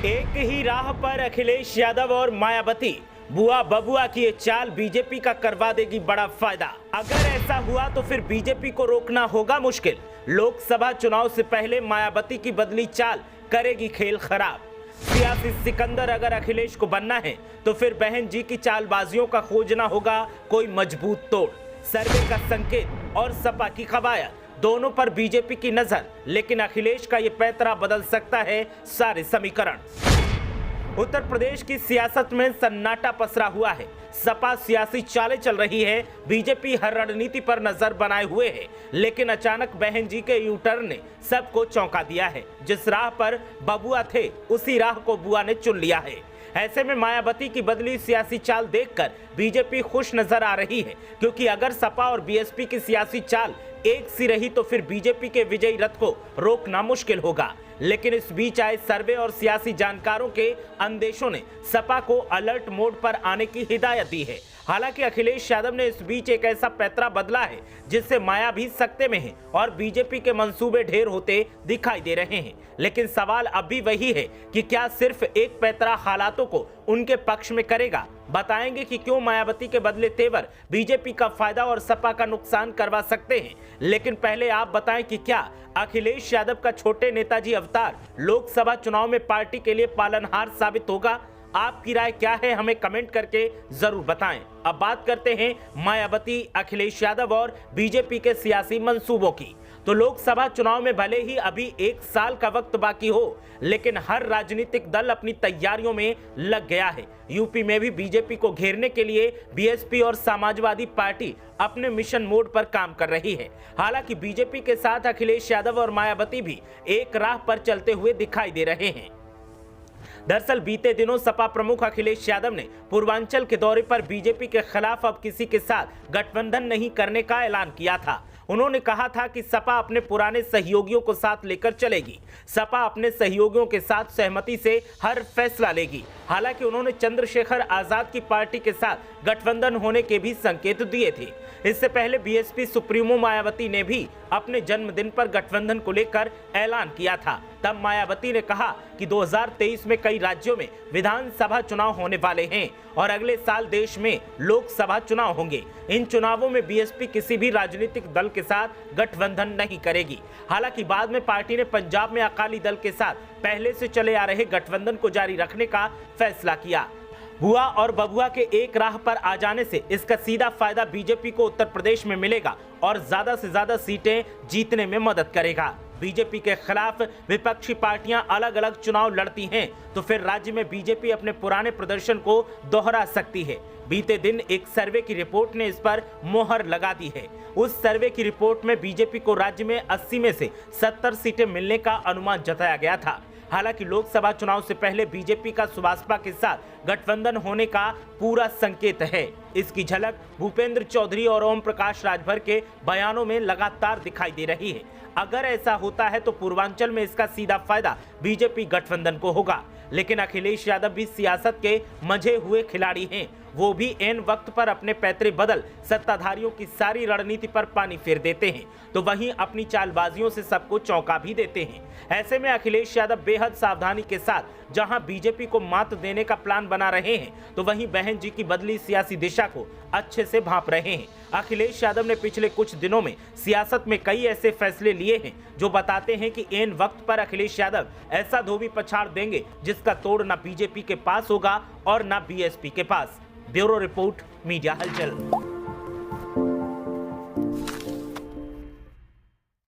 एक ही राह पर अखिलेश यादव और मायावती, बुआ बबुआ की ये चाल बीजेपी का करवा देगी बड़ा फायदा। अगर ऐसा हुआ तो फिर बीजेपी को रोकना होगा मुश्किल। लोकसभा चुनाव से पहले मायावती की बदली चाल करेगी खेल खराब। सियासी सिकंदर अगर अखिलेश को बनना है तो फिर बहन जी की चालबाजियों का खोजना होगा कोई मजबूत तोड़। सर्वे का संकेत और सपा की कवायद, दोनों पर बीजेपी की नजर, लेकिन अखिलेश का ये पैतरा बदल सकता है सारे समीकरण। उत्तर प्रदेश की सियासत में सन्नाटा पसरा हुआ है। सपा सियासी चालें चल रही है, बीजेपी हर रणनीति पर नजर बनाए हुए है, लेकिन अचानक बहन जी के यू टर्न ने सबको चौंका दिया है। जिस राह पर बबुआ थे उसी राह को बुआ ने चुन लिया है। ऐसे में मायावती की बदली सियासी चाल देखकर बीजेपी खुश नजर आ रही है, क्योंकि अगर सपा और बीएसपी की सियासी चाल एक सी रही तो फिर बीजेपी के विजयी रथ को रोकना मुश्किल होगा। लेकिन इस बीच आए सर्वे और सियासी जानकारों के अंदेशों ने सपा को अलर्ट मोड पर आने की हिदायत दी है। हालांकि अखिलेश यादव ने इस बीच एक ऐसा पैतरा बदला है जिससे माया भी सकते में है और बीजेपी के मंसूबे ढेर होते दिखाई दे रहे हैं। लेकिन सवाल अब भी वही है कि क्या सिर्फ एक पैतरा हालातों को उनके पक्ष में करेगा। बताएंगे कि क्यों मायावती के बदले तेवर बीजेपी का फायदा और सपा का नुकसान करवा सकते हैं। लेकिन पहले आप बताएं कि क्या अखिलेश यादव का छोटे नेताजी अवतार लोकसभा चुनाव में पार्टी के लिए पालनहार साबित होगा। आपकी राय क्या है, हमें कमेंट करके जरूर बताएं। अब बात करते हैं मायावती, अखिलेश यादव और बीजेपी के सियासी मंसूबों की। तो लोकसभा चुनाव में भले ही अभी एक साल का वक्त बाकी हो, लेकिन हर राजनीतिक दल अपनी तैयारियों में लग गया है। यूपी में भी बीजेपी को घेरने के लिए बीएसपी और समाजवादी पार्टी अपने मिशन मोड पर काम कर रही है। हालांकि बीजेपी के साथ अखिलेश यादव और मायावती भी एक राह पर चलते हुए दिखाई दे रहे हैं। दरअसल बीते दिनों सपा प्रमुख अखिलेश यादव ने पूर्वांचल के दौरे पर बीजेपी के खिलाफ अब किसी के साथ गठबंधन नहीं करने का ऐलान किया था। उन्होंने कहा था कि सपा अपने पुराने सहयोगियों को साथ लेकर चलेगी। सपा अपने सहयोगियों के साथ सहमति से हर फैसला लेगी। हालांकि उन्होंने चंद्रशेखर आजाद की पार्टी के साथ गठबंधन होने के भी संकेत दिए थे। इससे पहले बीएसपी सुप्रीमो मायावती ने भी अपने जन्मदिन पर गठबंधन को लेकर ऐलान किया था। तब मायावती ने कहा कि 2023 में कई राज्यों में विधानसभा चुनाव होने वाले हैं और अगले साल देश में लोकसभा चुनाव होंगे। इन चुनावों में बीएसपी किसी भी राजनीतिक दल के साथ गठबंधन नहीं करेगी। हालांकि बाद में पार्टी ने पंजाब में अकाली दल के साथ पहले से चले आ रहे गठबंधन को जारी रखने का फैसला किया। बुआ और बबुआ के एक राह पर आ जाने से इसका सीधा फायदा बीजेपी को उत्तर प्रदेश में मिलेगा और ज्यादा से ज्यादा सीटें जीतने में मदद करेगा। बीजेपी के खिलाफ विपक्षी पार्टियां अलग अलग चुनाव लड़ती हैं तो फिर राज्य में बीजेपी अपने पुराने प्रदर्शन को दोहरा सकती है। बीते दिन एक सर्वे की रिपोर्ट ने इस पर मोहर लगा दी है। उस सर्वे की रिपोर्ट में बीजेपी को राज्य में 80 में से 70 सीटें मिलने का अनुमान जताया गया था। हालांकि लोकसभा चुनाव से पहले बीजेपी का सुभाषपा के साथ गठबंधन होने का पूरा संकेत है। इसकी झलक भूपेंद्र चौधरी और ओम प्रकाश राजभर के बयानों में लगातार दिखाई दे रही है। अगर ऐसा होता है तो पूर्वांचल में इसका सीधा फायदा बीजेपी गठबंधन को होगा। लेकिन अखिलेश यादव भी सियासत के मंझे हुए खिलाड़ी हैं। वो भी एन वक्त पर अपने पैतरे बदल सत्ताधारियों की सारी रणनीति पर पानी फेर देते हैं, तो वहीं अपनी चालबाजियों से सबको चौंका भी देते हैं। ऐसे में अखिलेश यादव बेहद सावधानी के साथ जहां बीजेपी को मात देने का प्लान बना रहे हैं, तो वहीं बहन जी की बदली सियासी दिशा को अच्छे से भांप रहे हैं। अखिलेश यादव ने पिछले कुछ दिनों में सियासत में कई ऐसे फैसले लिए हैं जो बताते हैं कि एन वक्त पर अखिलेश यादव ऐसा धोबी पछाड़ देंगे जिसका तोड़ न बीजेपी के पास होगा और न बीएसपी के पास। ब्यूरो रिपोर्ट, मीडिया हलचल।